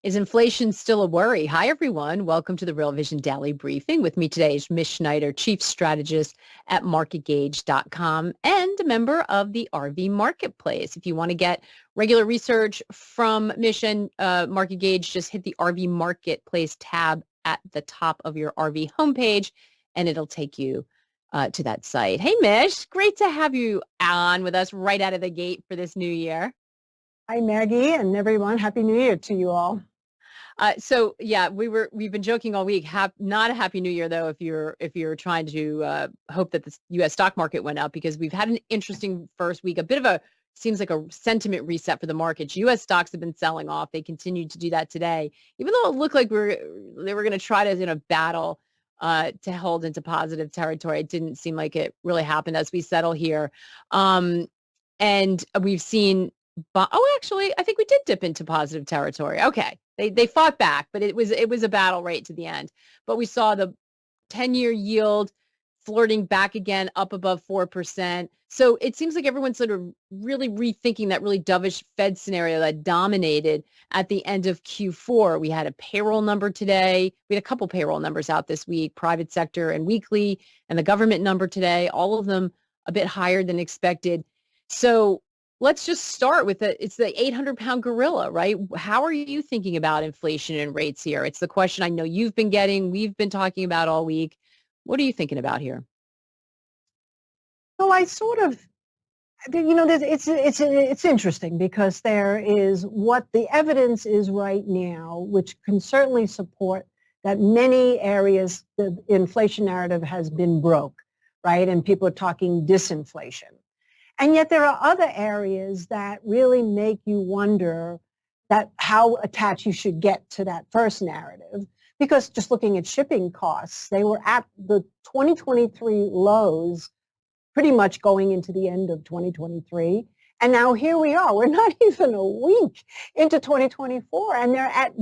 Is inflation still a worry? Hi, everyone. Welcome to the Real Vision Daily Briefing. With me today is Mish Schneider, Chief Strategist at marketgauge.com and a member of the RV Marketplace. If you want to get regular research from Mish and Market Gauge, just hit the RV Marketplace tab at the top of your RV homepage, and it'll take you to that site. Hey, Mish, great to have you on with us right out of the gate for this new year. Hi, Maggie, and everyone. Happy New Year to you all. We've been joking all week. Not a happy new year though, if you're trying to hope that the U.S. stock market went up, because we've had an interesting first week, seems like a sentiment reset for the markets. U.S. stocks have been selling off. They continued to do that today, even though it looked like they were going to try to battle to hold into positive territory. It didn't seem like it really happened as we settle here. And we've seen, actually, I think we did dip into positive territory. Okay. They fought back, but it was a battle right to the end. But we saw the 10-year yield flirting back again up above 4%. So it seems like everyone's sort of really rethinking that really dovish Fed scenario that dominated at the end of Q4. We had a payroll number today. We had a couple payroll numbers out this week, private sector and weekly, and the government number today, all of them a bit higher than expected. So let's just start with it's the 800-pound gorilla, right? How are you thinking about inflation and rates here? It's the question I know you've been getting, we've been talking about all week. What are you thinking about here? So I sort of, it's interesting because there is what the evidence is right now, which can certainly support that many areas the inflation narrative has been broke, right? And people are talking disinflation. And yet there are other areas that really make you wonder that how attached you should get to that first narrative. Because just looking at shipping costs, they were at the 2023 lows pretty much going into the end of 2023. And now here we are. We're not even a week into 2024, and they're at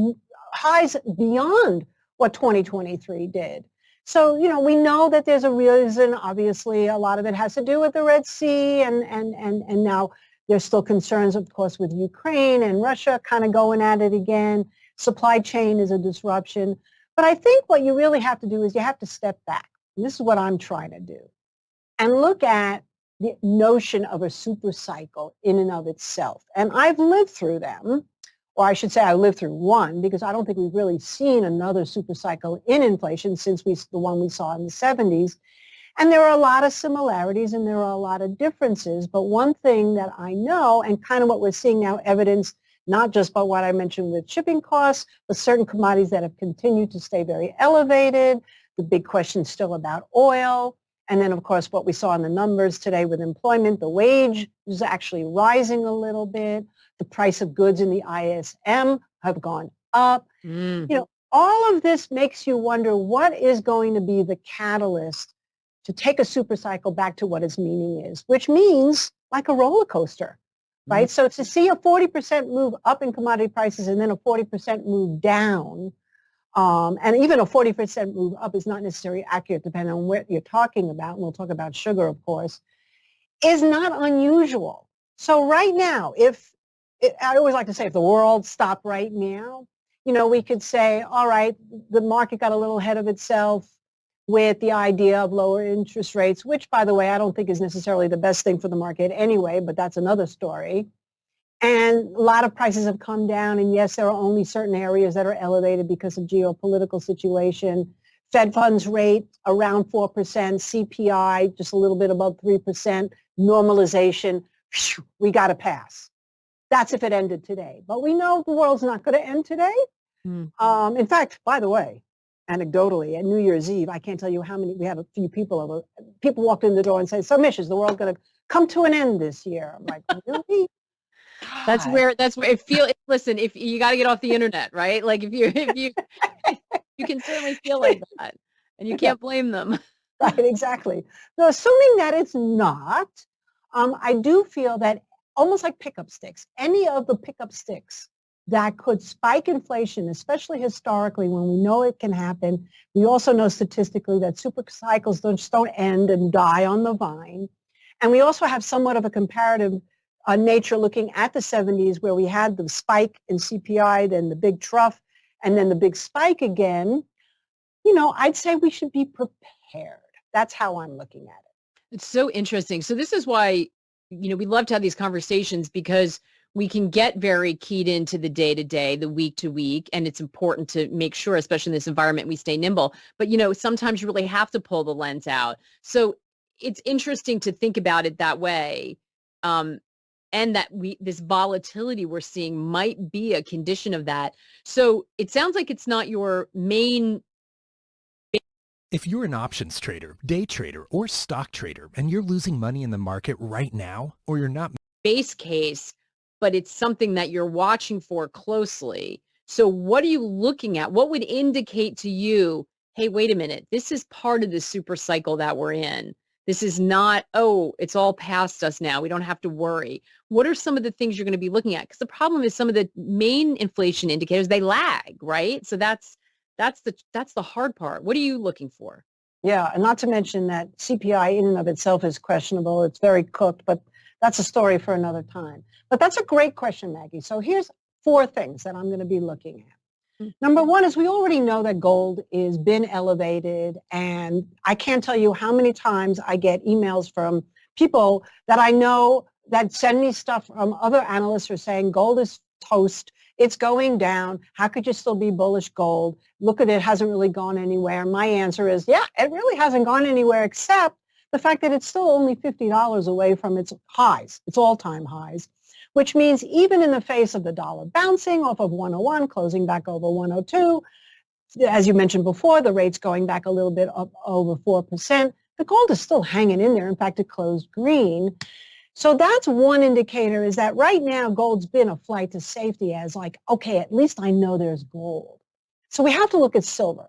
highs beyond what 2023 did. So, we know that there's a reason. Obviously, a lot of it has to do with the Red Sea, and now there's still concerns, of course, with Ukraine and Russia kind of going at it again. Supply chain is a disruption. But I think what you really have to do is you have to step back. And this is what I'm trying to do. And look at the notion of a super cycle in and of itself. And I've lived through them. Or I should say I lived through one, because I don't think we've really seen another super cycle in inflation since the one we saw in the 70s. And there are a lot of similarities and there are a lot of differences. But one thing that I know, and kind of what we're seeing now, evidence not just by what I mentioned with shipping costs, but certain commodities that have continued to stay very elevated. The big question still about oil. And then, of course, what we saw in the numbers today with employment, the wage is actually rising a little bit. The price of goods in the ISM have gone up. All of this makes you wonder what is going to be the catalyst to take a super cycle back to what its meaning is, which means like a roller coaster, right? So to see a 40% move up in commodity prices and then a 40% move down, and even a 40% move up is not necessarily accurate depending on what you're talking about, and we'll talk about sugar, of course, is not unusual. So right now, I always like to say if the world stopped right now, we could say, all right, the market got a little ahead of itself with the idea of lower interest rates, which, by the way, I don't think is necessarily the best thing for the market anyway, but that's another story. And a lot of prices have come down. And yes, there are only certain areas that are elevated because of geopolitical situation. Fed funds rate around 4%, CPI just a little bit above 3%, normalization, we got to pass. That's if it ended today. But we know the world's not going to end today. In fact, by the way, anecdotally, at New Year's Eve, I can't tell you how many, we had a few people walked in the door and said, so Mish, is the world going to come to an end this year? I'm like, really? That's where it feels. Listen, if you got to get off the internet, right? Like if you you can certainly feel like that, and you can't blame them. Right, exactly. So assuming that it's not, I do feel that almost like pickup sticks, any of the pickup sticks that could spike inflation, especially historically when we know it can happen. We also know statistically that super cycles just don't end and die on the vine. And we also have somewhat of a comparative nature looking at the 70s where we had the spike in CPI, then the big trough, and then the big spike again, I'd say we should be prepared. That's how I'm looking at it. It's so interesting. So this is why, we love to have these conversations because we can get very keyed into the day to day, the week to week, and it's important to make sure, especially in this environment, we stay nimble. But, sometimes you really have to pull the lens out. So it's interesting to think about it that way. And that this volatility we're seeing might be a condition of that. So it sounds like it's not your main. If you're an options trader, day trader, or stock trader, and you're losing money in the market right now, or you're not base case, but it's something that you're watching for closely. So what are you looking at? What would indicate to you, hey, wait a minute, this is part of the super cycle that we're in. This is not, oh, it's all past us now. We don't have to worry. What are some of the things you're going to be looking at? Because the problem is some of the main inflation indicators, they lag, right? So that's the hard part. What are you looking for? Yeah, and not to mention that CPI in and of itself is questionable. It's very cooked, but that's a story for another time. But that's a great question, Maggie. So here's 4 things that I'm going to be looking at. Number 1 is we already know that gold is been elevated, and I can't tell you how many times I get emails from people that I know that send me stuff from other analysts who are saying gold is toast. It's going down. How could you still be bullish gold? Look at it, hasn't really gone anywhere. My answer is, yeah, it really hasn't gone anywhere except the fact that it's still only $50 away from its highs, its all-time highs, which means even in the face of the dollar bouncing off of 101, closing back over 102, as you mentioned before, the rate's going back a little bit up over 4%, the gold is still hanging in there. In fact, it closed green. So that's one indicator, is that right now gold's been a flight to safety as like, okay, at least I know there's gold. So we have to look at silver.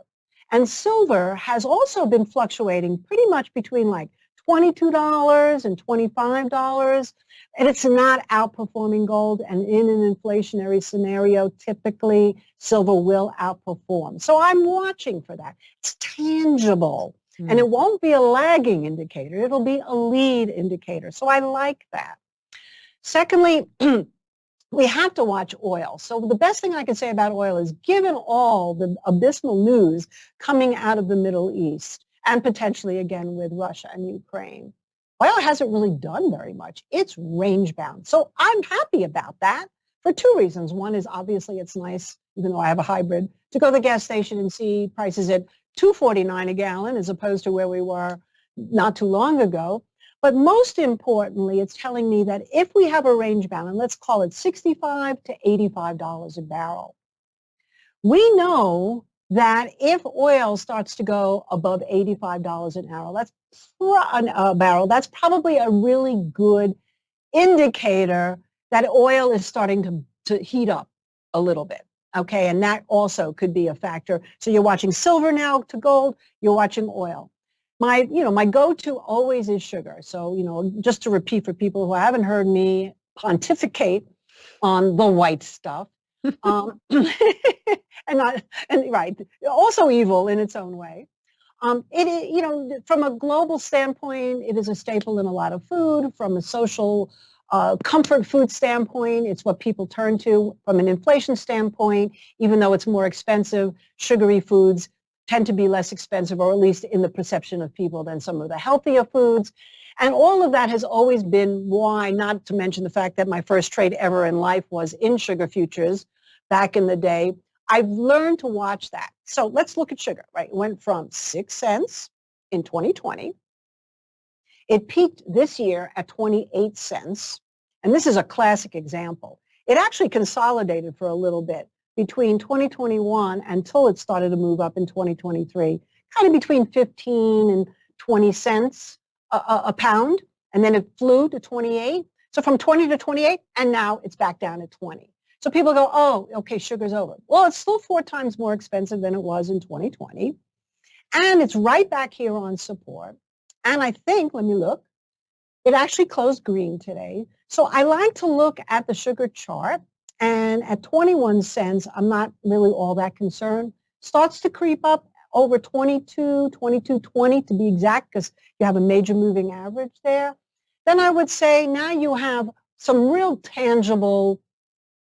And silver has also been fluctuating pretty much between like $22 and $25, and it's not outperforming gold. And in an inflationary scenario, typically silver will outperform. So I'm watching for that. It's tangible. And it won't be a lagging indicator. It'll be a lead indicator. So I like that. Secondly, we have to watch oil. So the best thing I can say about oil is, given all the abysmal news coming out of the Middle East, and potentially again with Russia and Ukraine, oil hasn't really done very much. It's range bound. So I'm happy about that for 2 reasons. One is obviously it's nice, even though I have a hybrid, to go to the gas station and see prices at $2.49 a gallon as opposed to where we were not too long ago. But most importantly, it's telling me that if we have a range bound, and let's call it $65 to $85 a barrel, we know that if oil starts to go above $85 a barrel, that's probably a really good indicator that oil is starting to heat up a little bit. Okay, and that also could be a factor. So you're watching silver now to gold, you're watching oil. My go-to always is sugar. So, just to repeat for people who haven't heard me pontificate on the white stuff, right, also evil in its own way. It is, from a global standpoint, it is a staple in a lot of food. From a social comfort food standpoint, it's what people turn to. From an inflation standpoint, even though it's more expensive, sugary foods tend to be less expensive, or at least in the perception of people, than some of the healthier foods. And all of that has always been why, not to mention the fact that my first trade ever in life was in sugar futures back in the day. I've learned to watch that. So let's look at sugar, right? It went from 6 cents in 2020. It peaked this year at 28 cents. And this is a classic example. It actually consolidated for a little bit between 2021 until it started to move up in 2023, kind of between 15 and 20 cents a pound. And then it flew to 28. So from 20 to 28, and now it's back down at 20. So people go, oh, okay, sugar's over. Well, it's still 4 times more expensive than it was in 2020. And it's right back here on support. And I think, let me look, it actually closed green today. So I like to look at the sugar chart, and at 21 cents, I'm not really all that concerned. Starts to creep up over 22, 22.20 to be exact, because you have a major moving average there. Then I would say now you have some real tangible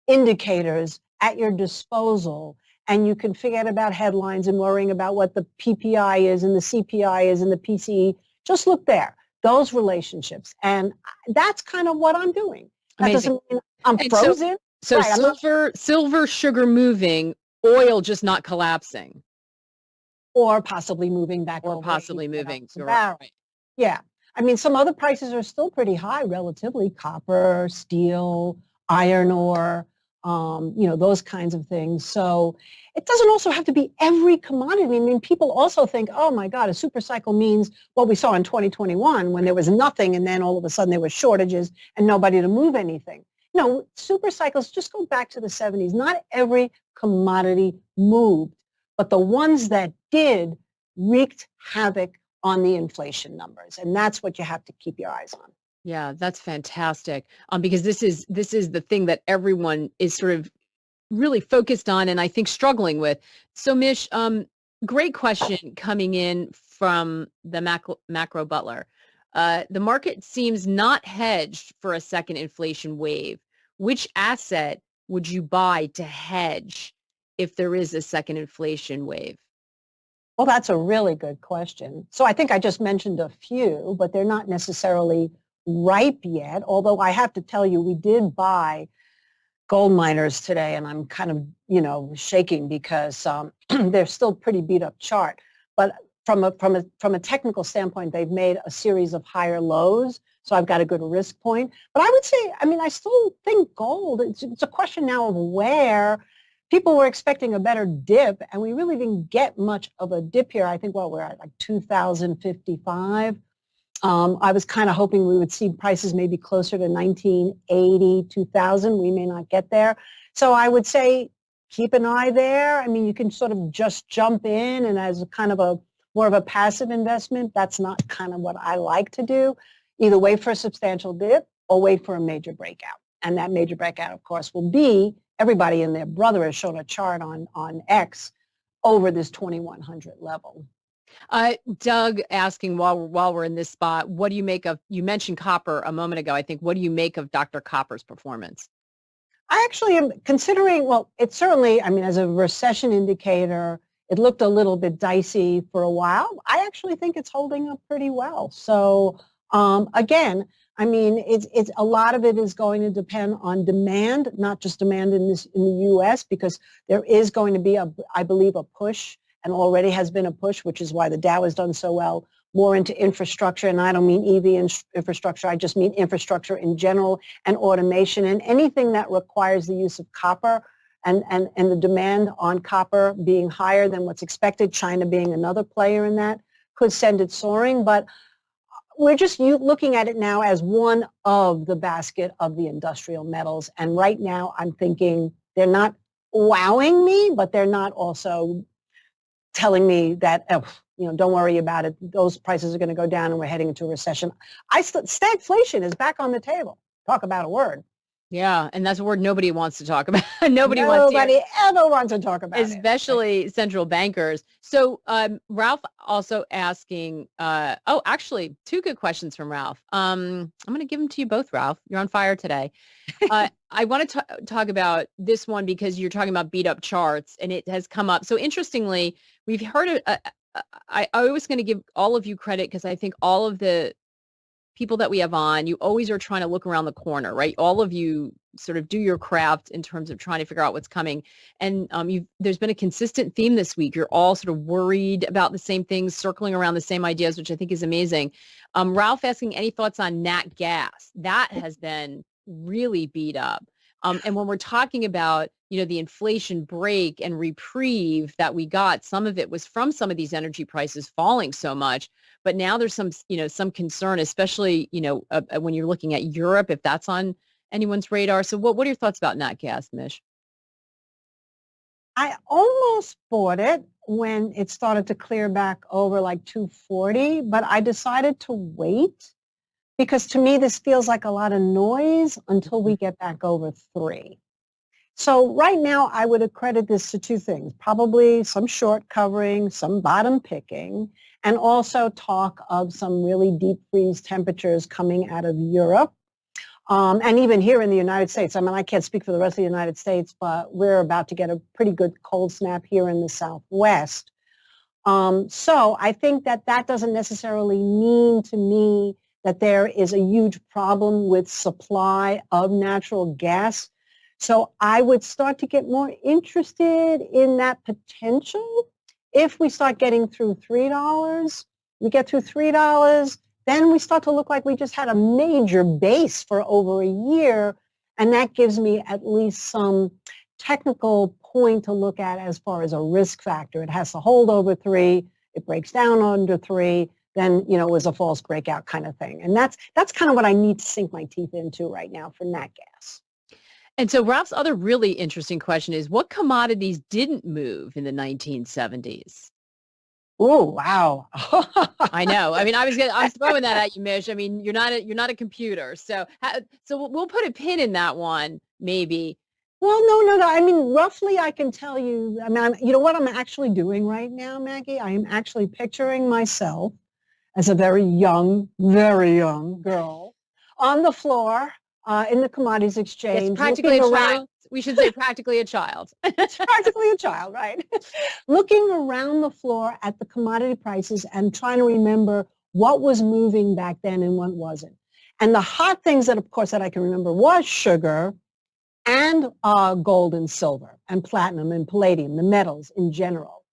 indicators at your disposal, and you can forget about headlines and worrying about what the PPI is and the CPI is and the PCE. Just look there, those relationships. And that's kind of what I'm doing. That Amazing. doesn't mean I'm frozen. So right, silver, sugar moving, oil just not collapsing. Or possibly moving back or over possibly moving. Right. Yeah. I mean, some other prices are still pretty high relatively. Copper, steel, iron ore, those kinds of things. So it doesn't also have to be every commodity. I mean, people also think, oh my God, a super cycle means what we saw in 2021 when there was nothing and then all of a sudden there were shortages and nobody to move anything. No, super cycles, just go back to the 70s. Not every commodity moved, but the ones that did wreaked havoc on the inflation numbers. And that's what you have to keep your eyes on. Yeah, that's fantastic. Because this is the thing that everyone is sort of really focused on and I think struggling with. So Mish, great question coming in from the macro butler. The market seems not hedged for a second inflation wave. Which asset would you buy to hedge if there is a second inflation wave? Well, that's a really good question. So I think I just mentioned a few, but they're not necessarily ripe yet. Although I have to tell you, we did buy gold miners today, and I'm kind of, shaking because they're still pretty beat up chart. But from a technical standpoint, they've made a series of higher lows. So I've got a good risk point. But I would say, I still think gold, it's a question now of where. People were expecting a better dip, and we really didn't get much of a dip here. I think, we're at like 2,055. I was kind of hoping we would see prices maybe closer to 1980, 2000. We may not get there. So I would say keep an eye there. You can sort of just jump in, and as a kind of a more of a passive investment, that's not kind of what I like to do. Either wait for a substantial dip or wait for a major breakout. And that major breakout, of course, will be everybody and their brother has shown a chart on X over this 2100 level. Doug asking while we're in this spot, what do you make of, you mentioned copper a moment ago, I think, what do you make of Dr. Copper's performance? I actually am considering, well, it's certainly, as a recession indicator, it looked a little bit dicey for a while. I actually think it's holding up pretty well. So again, it's a lot of it is going to depend on demand, not just demand in the U.S., because there is going to be I believe, a push, and already has been a push, which is why the Dow has done so well, more into infrastructure. And I don't mean EV infrastructure. I just mean infrastructure in general and automation and anything that requires the use of copper and the demand on copper being higher than what's expected, China being another player in that, could send it soaring. But we're just looking at it now as one of the basket of the industrial metals. And right now I'm thinking they're not wowing me, but they're not also telling me that, don't worry about it. Those prices are going to go down and we're heading into a recession. Stagflation is back on the table. Talk about a word. Yeah, and that's a word nobody wants to talk about. Nobody ever wants to talk about especially central bankers. So Ralph also asking, actually, two good questions from Ralph. I'm going to give them to you both, Ralph. You're on fire today. I want to talk about this one because you're talking about beat up charts, and it has come up. So interestingly, we've heard I was going to give all of you credit because I think all of the people that we have on, you always are trying to look around the corner, right? All of you sort of do your craft in terms of trying to figure out what's coming. And there's been a consistent theme this week. You're all sort of worried about the same things, circling around the same ideas, which I think is amazing. Ralph asking any thoughts on nat gas. That has been really beat up. And when we're talking about, the inflation break and reprieve that we got, some of it was from some of these energy prices falling so much. But now there's some concern, especially, when you're looking at Europe, if that's on anyone's radar. So what are your thoughts about nat gas, Mish? I almost bought it when it started to clear back over like 240, but I decided to wait because to me, this feels like a lot of noise until we get back over 3. So right now, I would accredit this to 2 things, probably some short covering, some bottom picking, and also talk of some really deep freeze temperatures coming out of Europe. And even here in the United States, I mean, I can't speak for the rest of the United States, but we're about to get a pretty good cold snap here in the Southwest. So I think that that doesn't necessarily mean to me that there is a huge problem with supply of natural gas. So I would start to get more interested in that potential. If we start getting through $3, we get through $3, then we start to look like we just had a major base for over a year. And that gives me at least some technical point to look at as far as a risk factor. It has to hold over 3. It breaks down under 3. Then, you know, it was a false breakout kind of thing. And that's kind of what I need to sink my teeth into right now for nat gas. And so Ralph's other really interesting question is, what commodities didn't move in the 1970s? Oh, wow. I know. I mean, I was throwing that at you, Mish. I mean, you're not a computer. So we'll put a pin in that one, maybe. Well, no. I mean, roughly I can tell you, I mean, you know what I'm actually doing right now, Maggie? I am actually picturing myself as a very young girl on the floor in the commodities exchange. It's practically a child. We should say practically a child. It's practically a child, right? Looking around the floor at the commodity prices and trying to remember what was moving back then and what wasn't. And the hot things that, of course, that I can remember was sugar and gold and silver and platinum and palladium, the metals in general.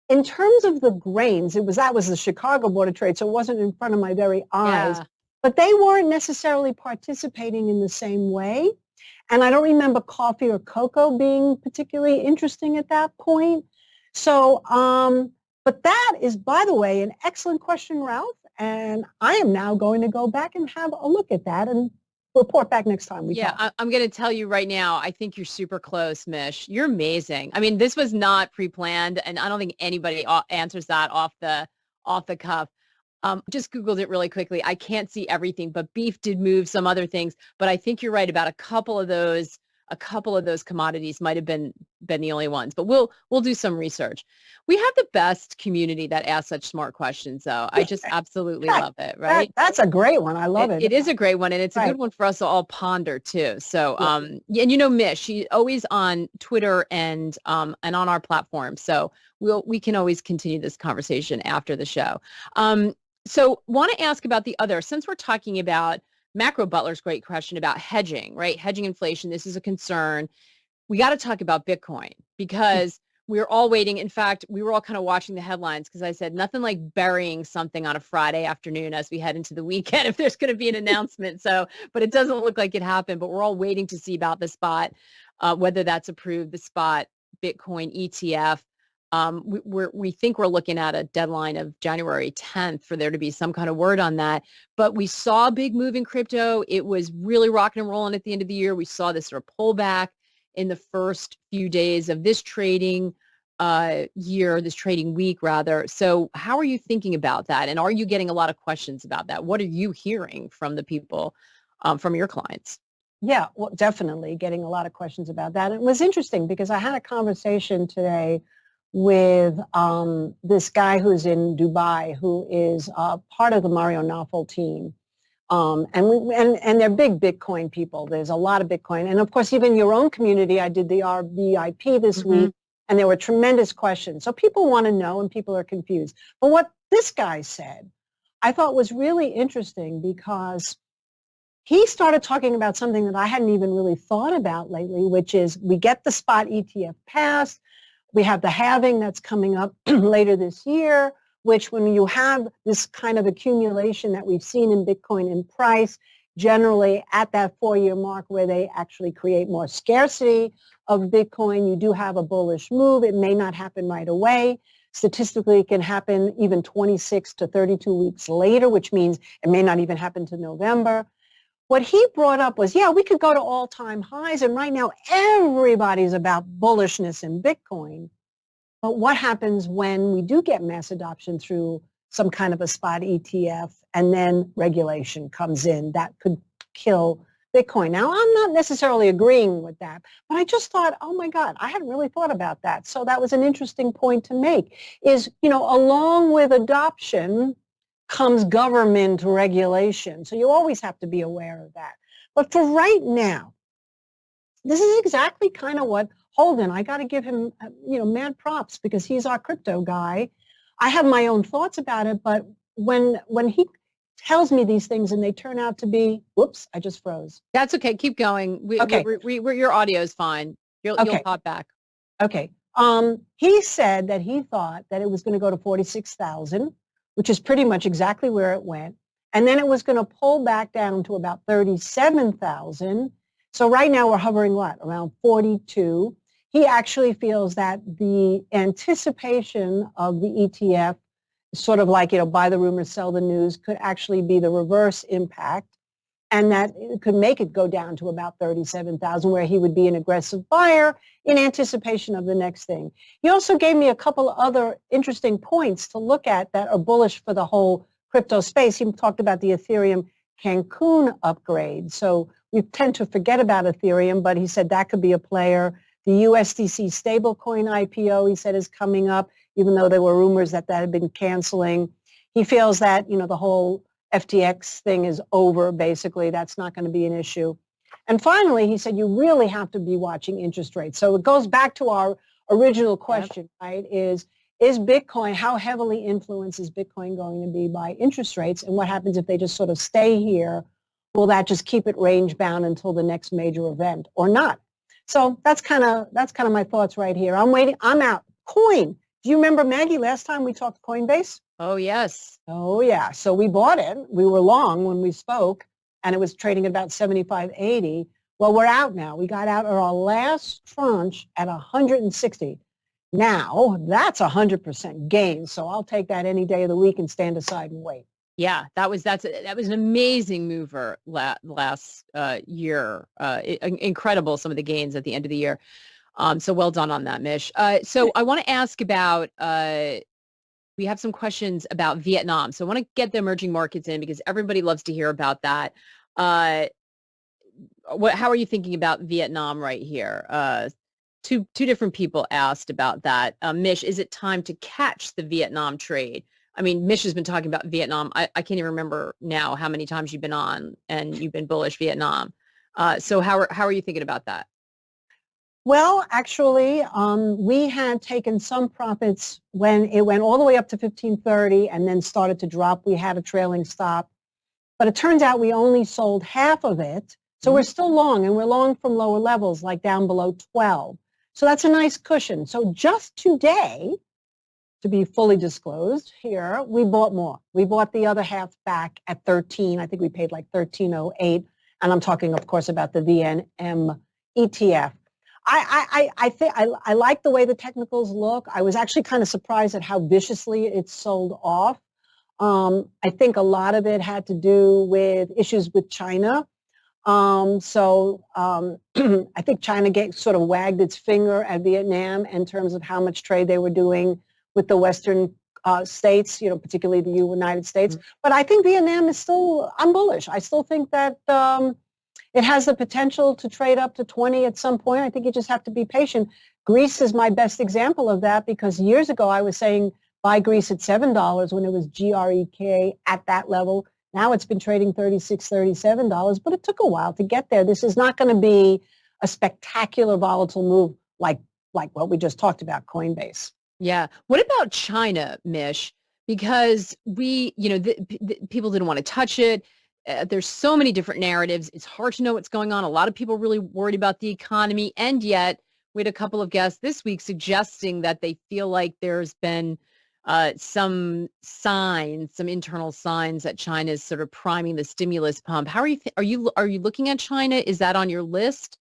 In terms of the grains, that was the Chicago Board of Trade, so it wasn't in front of my very eyes. Yeah. But they weren't necessarily participating in the same way. And I don't remember coffee or cocoa being particularly interesting at that point. So, but that is, by the way, an excellent question, Ralph. And I am now going to go back and have a look at that and report back next time we talk. I'm going to tell you right now, I think you're super close, Mish. You're amazing. I mean, this was not pre-planned, and I don't think anybody answers that off the cuff. Just Googled it really quickly. I can't see everything, but beef did move, some other things. But I think you're right about a couple of those commodities might have been the only ones. But we'll do some research. We have the best community that asks such smart questions, though. I just absolutely love it, right? That's a great one. I love it. It is a great one, and it's a good one for us to all ponder too. So, and you know, Mish, she's always on Twitter and on our platform. So we can always continue this conversation after the show. So want to ask about the other, since we're talking about Macro Butler's great question about hedging, right? Hedging inflation, this is a concern. We got to talk about Bitcoin because we're all waiting. In fact, we were all kind of watching the headlines because I said nothing like burying something on a Friday afternoon as we head into the weekend if there's going to be an announcement. So, but it doesn't look like it happened, but we're all waiting to see about the spot, whether that's approved, the spot Bitcoin ETF. We think we're looking at a deadline of January 10th for there to be some kind of word on that. But we saw a big move in crypto. It was really rocking and rolling at the end of the year. We saw this sort of pullback in the first few days of this trading this trading week rather. So how are you thinking about that? And are you getting a lot of questions about that? What are you hearing from the people, from your clients? Yeah, well, definitely getting a lot of questions about that. It was interesting because I had a conversation today with this guy who's in Dubai, who is part of the Mario Nawfal team. And they're big Bitcoin people. There's a lot of Bitcoin. And of course, even your own community, I did the RBIP this week, and there were tremendous questions. So people want to know and people are confused. But what this guy said, I thought was really interesting because he started talking about something that I hadn't even really thought about lately, which is we get the spot ETF passed. We have the halving that's coming up later this year, which when you have this kind of accumulation that we've seen in Bitcoin in price, generally at that 4-year mark where they actually create more scarcity of Bitcoin, you do have a bullish move. It may not happen right away. Statistically, it can happen even 26 to 32 weeks later, which means it may not even happen to November. What he brought up was, yeah, we could go to all-time highs, and right now everybody's about bullishness in Bitcoin. But what happens when we do get mass adoption through some kind of a spot ETF and then regulation comes in that could kill Bitcoin? Now, I'm not necessarily agreeing with that, but I just thought, oh my God, I hadn't really thought about that. So that was an interesting point to make is, you know, along with adoption comes government regulation. So you always have to be aware of that. But for right now, this is exactly kind of what Holden, I got to give him, mad props because he's our crypto guy. I have my own thoughts about it, but when he tells me these things and they turn out to be, whoops, I just froze. That's okay. Keep going. Okay. Your audio is fine. You'll pop back. Okay. He said that he thought that it was going to go to 46,000, which is pretty much exactly where it went. And then it was going to pull back down to about 37,000. So right now we're hovering around 42. He actually feels that the anticipation of the ETF, sort of like, buy the rumors, sell the news, could actually be the reverse impact, and that it could make it go down to about 37,000, where he would be an aggressive buyer in anticipation of the next thing. He also gave me a couple of other interesting points to look at that are bullish for the whole crypto space. He talked about the Ethereum Cancun upgrade. So we tend to forget about Ethereum, but he said that could be a player. The USDC stablecoin IPO, he said, is coming up, even though there were rumors that had been canceling. He feels that, the whole FTX thing is over, basically. That's not going to be an issue. And finally, he said you really have to be watching interest rates. So it goes back to our original question, right, is Bitcoin, how heavily influenced is Bitcoin going to be by interest rates? And what happens if they just sort of stay here? Will that just keep it range bound until the next major event or not? So that's kind of my thoughts right here. I'm waiting. I'm out. Coin. Do you remember, Maggie, last time we talked Coinbase? Oh, yes. Oh, yeah. So we bought it. We were long when we spoke, and it was trading at about 75.80. Well, we're out now. We got out our last tranche at 160. Now, that's 100% gain. So I'll take that any day of the week and stand aside and wait. Yeah, that was an amazing mover last year. Incredible, some of the gains at the end of the year. So well done on that, Mish. So I want to ask about, we have some questions about Vietnam. So I want to get the emerging markets in because everybody loves to hear about that. How are you thinking about Vietnam right here? Two different people asked about that. Mish, is it time to catch the Vietnam trade? I mean, Mish has been talking about Vietnam. I can't even remember now how many times you've been on and you've been bullish Vietnam. So how are you thinking about that? Well, actually, we had taken some profits when it went all the way up to 1530 and then started to drop. We had a trailing stop. But it turns out we only sold half of it. So we're still long, and we're long from lower levels, like down below 12. So that's a nice cushion. So just today, to be fully disclosed here, we bought more. We bought the other half back at 13. I think we paid like 13.08. And I'm talking, of course, about the VNM ETF. I think I like the way the technicals look. I was actually kind of surprised at how viciously it sold off. I think a lot of it had to do with issues with China. I think China sort of wagged its finger at Vietnam in terms of how much trade they were doing with the Western states, particularly the United States. But I think Vietnam is still, I'm bullish. I still think that it has the potential to trade up to 20 at some point. I think you just have to be patient. Greece is my best example of that because years ago I was saying buy Greece at $7 when it was GREK at that level. Now it's been trading $36, $37, but it took a while to get there. This is not going to be a spectacular volatile move like what we just talked about, Coinbase. Yeah. What about China, Mish? Because people didn't want to touch it. There's so many different narratives. It's hard to know what's going on. A lot of people really worried about the economy. And yet we had a couple of guests this week suggesting that they feel like there's been some internal signs that China is sort of priming the stimulus pump. How are you looking at China? Is that on your list?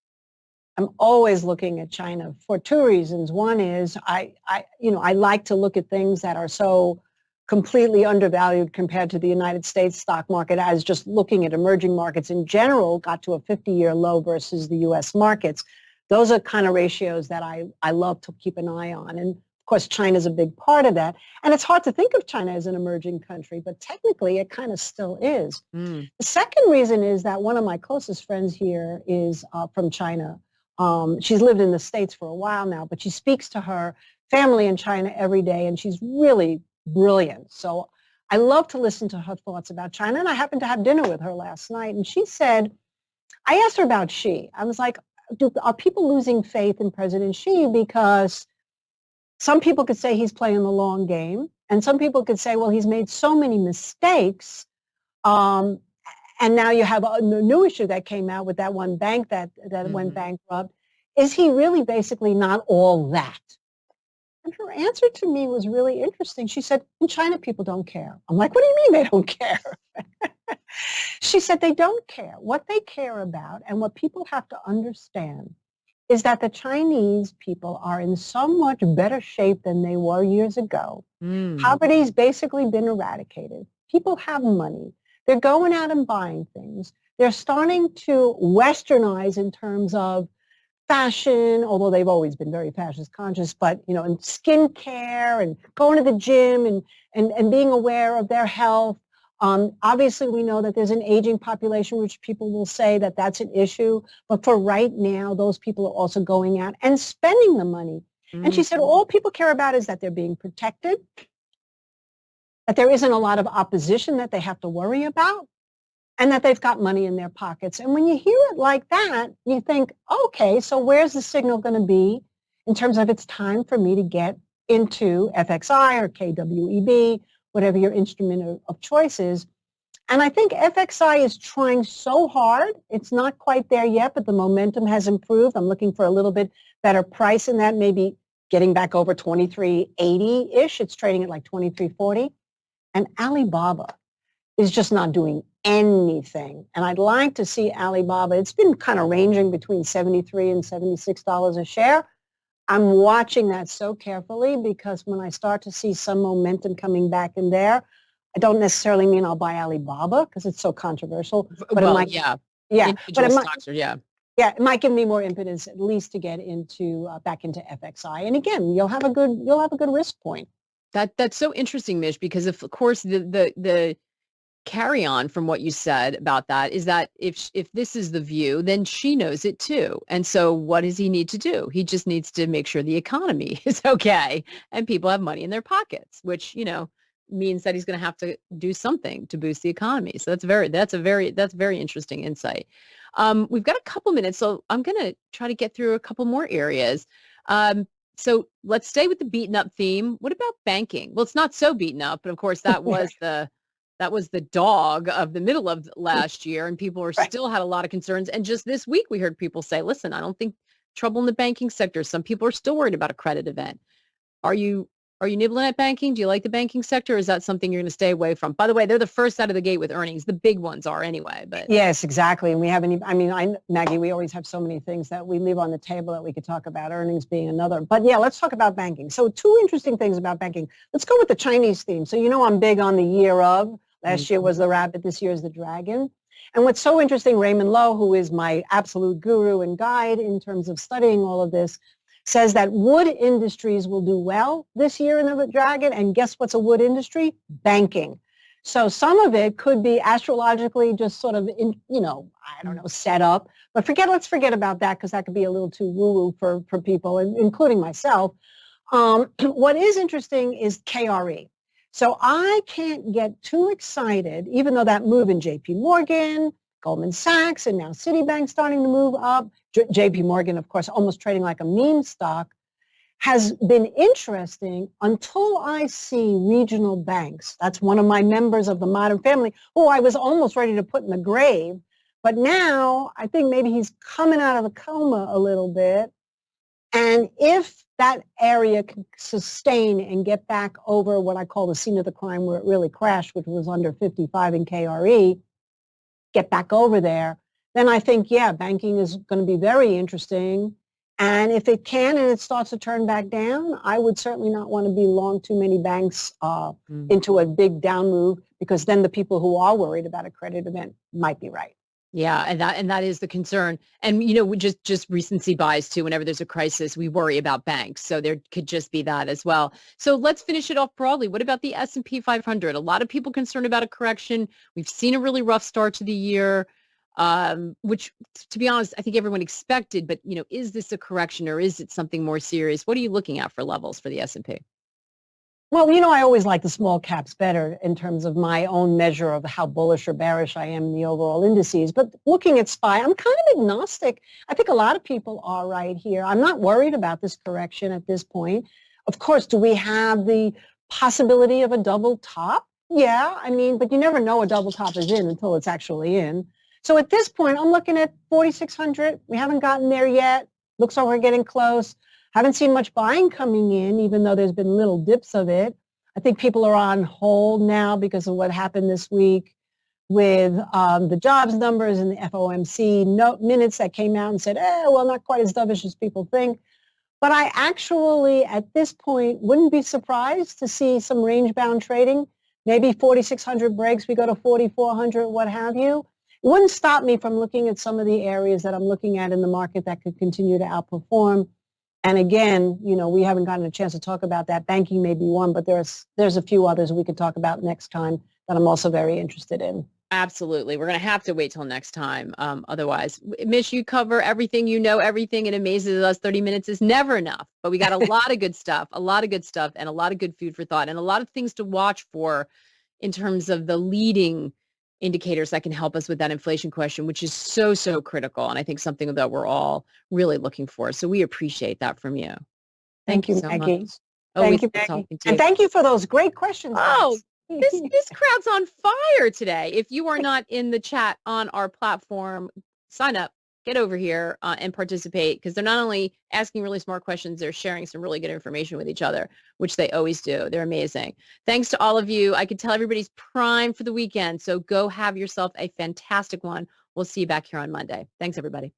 I'm always looking at China for two reasons. One is I like to look at things that are so completely undervalued compared to the United States stock market, as just looking at emerging markets in general got to a 50-year low versus the U.S. markets. Those are kind of ratios that I love to keep an eye on. And of course, China's a big part of that. And it's hard to think of China as an emerging country, but technically it kind of still is. The second reason is that one of my closest friends here is from China. She's lived in the States for a while now, but she speaks to her family in China every day, and she's really brilliant. So I love to listen to her thoughts about China, and I happened to have dinner with her last night, and she said, I asked her about Xi. I was like, are people losing faith in President Xi? Because some people could say he's playing the long game, and some people could say, well, he's made so many mistakes. And now you have a new issue that came out with that one bank that went bankrupt. Is he really basically not all that? And her answer to me was really interesting. She said, in China, people don't care. I'm like, what do you mean they don't care? She said, they don't care. What they care about and what people have to understand is that the Chinese people are in so much better shape than they were years ago. Poverty's basically been eradicated. People have money. They're going out and buying things. They're starting to westernize in terms of fashion, although they've always been very fashion conscious, but, you know, and skincare and going to the gym and being aware of their health. Obviously, we know that there's an aging population, which people will say that that's an issue. But for right now, those people are also going out and spending the money. And she said, all people care about is that they're being protected, that there isn't a lot of opposition that they have to worry about, and that they've got money in their pockets. And when you hear it like that, you think, okay, so where's the signal going to be in terms of it's time for me to get into FXI or KWEB, whatever your instrument of choice is. And I think FXI is trying so hard. It's not quite there yet, but the momentum has improved. I'm looking for a little bit better price in that, maybe getting back over 23.80-ish. It's trading at like 23.40. And Alibaba is just not doing anything. And I'd like to see Alibaba. It's been kind of ranging between $73 and $76 a share. I'm watching that so carefully because when I start to see some momentum coming back in there, I don't necessarily mean I'll buy Alibaba because it's so controversial. But Well, it might, yeah. yeah, but it might, Stocks are, yeah. Yeah, it might give me more impetus at least to get into back into FXI. And again, you'll have a good risk point. That's so interesting, Mish, because of course the carry on from what you said about that is that if this is the view, then she knows it too. And so what does he need to do? He just needs to make sure the economy is okay and people have money in their pockets, which, you know, means that he's going to have to do something to boost the economy. So that's very interesting insight. We've got a couple minutes, so I'm going to try to get through a couple more areas. So let's stay with the beaten up theme. What about banking? Well, it's not so beaten up, but of course that was the dog of the middle of last year, and people are still had a lot of concerns. And just this week, we heard people say, listen, I don't think trouble in the banking sector. Some people are still worried about a credit event. Are you nibbling at banking? Do you like the banking sector? Or is that something you're going to stay away from? By the way, they're the first out of the gate with earnings. The big ones are anyway. But yes, exactly. And we haven't, Maggie, we always have so many things that we leave on the table that we could talk about, earnings being another. But yeah, let's talk about banking. So two interesting things about banking. Let's go with the Chinese theme. So you know I'm big on the year of. Last year was the rabbit, this year is the dragon. And what's so interesting, Raymond Lowe, who is my absolute guru and guide in terms of studying all of this, says that wood industries will do well this year in the dragon. And guess what's a wood industry? Banking. So some of it could be astrologically just sort of, set up. But let's forget about that because that could be a little too woo-woo for people, including myself. What is interesting is KRE. So I can't get too excited, even though that move in JP Morgan, Goldman Sachs, and now Citibank starting to move up. JP Morgan, of course, almost trading like a meme stock, has been interesting until I see regional banks. That's one of my members of the Modern Family, who I was almost ready to put in the grave. But now I think maybe he's coming out of the coma a little bit. And if that area can sustain and get back over what I call the scene of the crime where it really crashed, which was under 55 in KRE, get back over there, then I think, yeah, banking is going to be very interesting. And if it can and it starts to turn back down, I would certainly not want to be long too many banks into a big down move, because then the people who are worried about a credit event might be right. Yeah, and that is the concern. And we just recency bias too. Whenever there's a crisis, we worry about banks. So there could just be that as well. So let's finish it off broadly. What about the S&P 500? A lot of people concerned about a correction. We've seen a really rough start to the year, which, to be honest, I think everyone expected. But is this a correction or is it something more serious? What are you looking at for levels for the S&P? Well, I always like the small caps better in terms of my own measure of how bullish or bearish I am in the overall indices. But looking at SPY, I'm kind of agnostic. I think a lot of people are right here. I'm not worried about this correction at this point. Of course, do we have the possibility of a double top? Yeah, but you never know a double top is in until it's actually in. So at this point, I'm looking at 4,600. We haven't gotten there yet. Looks like we're getting close. Haven't seen much buying coming in, even though there's been little dips of it. I think people are on hold now because of what happened this week with the jobs numbers and the FOMC minutes that came out and said, well, not quite as dovish as people think. But I actually, at this point, wouldn't be surprised to see some range-bound trading. Maybe 4,600 breaks, we go to 4,400, what have you. It wouldn't stop me from looking at some of the areas that I'm looking at in the market that could continue to outperform. And again, we haven't gotten a chance to talk about that. Banking may be one, but there's a few others we could talk about next time that I'm also very interested in. Absolutely. We're going to have to wait till next time. Otherwise, Mish, you cover everything, everything. It amazes us. 30 minutes is never enough, but we got a lot of good stuff, and a lot of good food for thought and a lot of things to watch for in terms of the leading indicators that can help us with that inflation question, which is so, so critical. And I think something that we're all really looking for. So we appreciate that from you. Thank you, so Maggie. much. Thank you, Maggie. And thank you for those great questions. Oh, this crowd's on fire today. If you are not in the chat on our platform, sign up, get over here and participate, because they're not only asking really smart questions, they're sharing some really good information with each other, which they always do. They're amazing. Thanks to all of you. I could tell everybody's primed for the weekend, so go have yourself a fantastic one. We'll see you back here on Monday. Thanks, everybody.